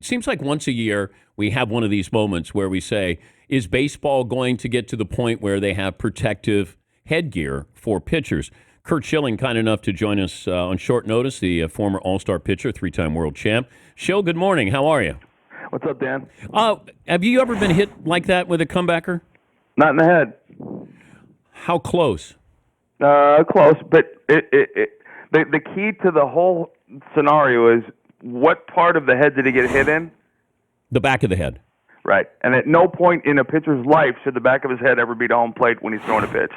seems like once a year we have one of these moments where we say, is baseball going to get to the point where they have protective headgear for pitchers? Curt Schilling, kind enough to join us on short notice, the former All-Star pitcher, three-time world champ. Schill, good morning. How are you? What's up, Dan? Have you ever been hit like that with a comebacker? Not in the head. How close? Close, but the key to the whole scenario is what part of the head did he get hit in? The back of the head. Right. And at no point in a pitcher's life should the back of his head ever be to home plate when he's throwing a pitch.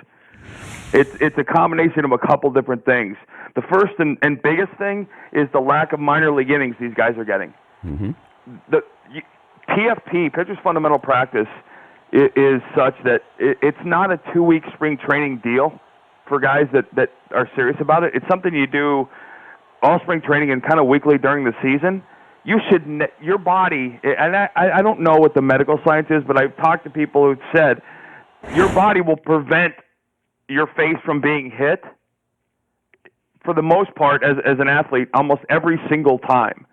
It's a combination of a couple different things. The first and biggest thing is the lack of minor league innings these guys are getting. Mm-hmm. The PFP, pitcher's fundamental practice, is such that it's not a 2-week spring training deal for guys that are serious about it. It's something you do all spring training and kind of weekly during the season. You should, your body, and I don't know what the medical science is, but I've talked to people who've said your body will prevent your face from being hit for the most part as an athlete almost every single time.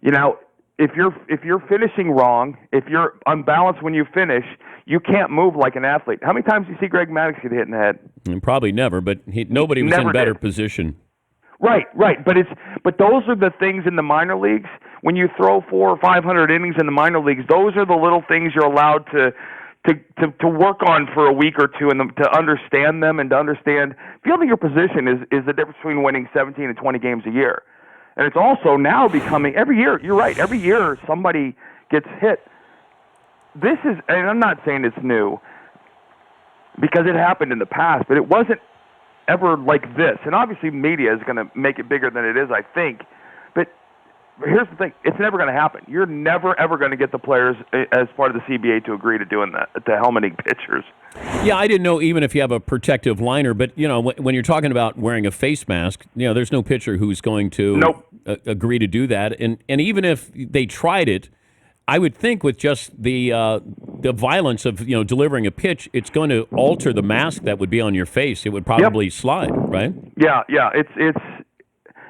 You know, if you're finishing wrong, if you're unbalanced when you finish, you can't move like an athlete. How many times do you see Greg Maddux get hit in the head? Probably never, but nobody was in better position. Right. But those are the things in the minor leagues. When you throw 400 or 500 innings in the minor leagues, those are the little things you're allowed to work on for a week or two, and to understand them and to understand fielding your position is the difference between winning 17 and 20 games a year. And it's also now becoming every year. You're right. Every year somebody gets hit. This is, and I'm not saying it's new because it happened in the past, but it wasn't ever like this. And obviously media is going to make it bigger than it is, I think. But here's the thing. It's never going to happen. You're never, ever going to get the players as part of the CBA to agree to doing that, to helmeting pitchers. Yeah, I didn't know even if you have a protective liner, but, you know, when you're talking about wearing a face mask, you know, there's no pitcher who's going to agree to do that. And even if they tried it, I would think with just the violence of, you know, delivering a pitch, it's going to alter the mask that would be on your face. It would probably slide, right? Yeah. It's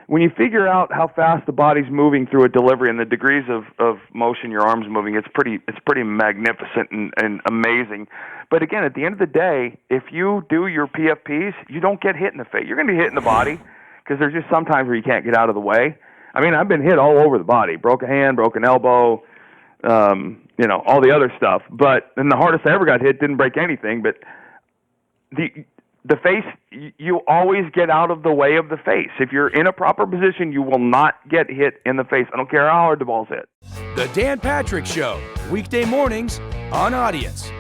when you figure out how fast the body's moving through a delivery and the degrees of motion your arm's moving, it's pretty magnificent and amazing. But again, at the end of the day, if you do your PFPs, you don't get hit in the face. You're going to be hit in the body because there's just some times where you can't get out of the way. I mean, I've been hit all over the body, broke a hand, broke an elbow, you know, all the other stuff. But and the hardest I ever got hit didn't break anything. But the face, you always get out of the way of the face. If you're in a proper position, you will not get hit in the face. I don't care how hard the ball's hit. The Dan Patrick Show, weekday mornings on Audience.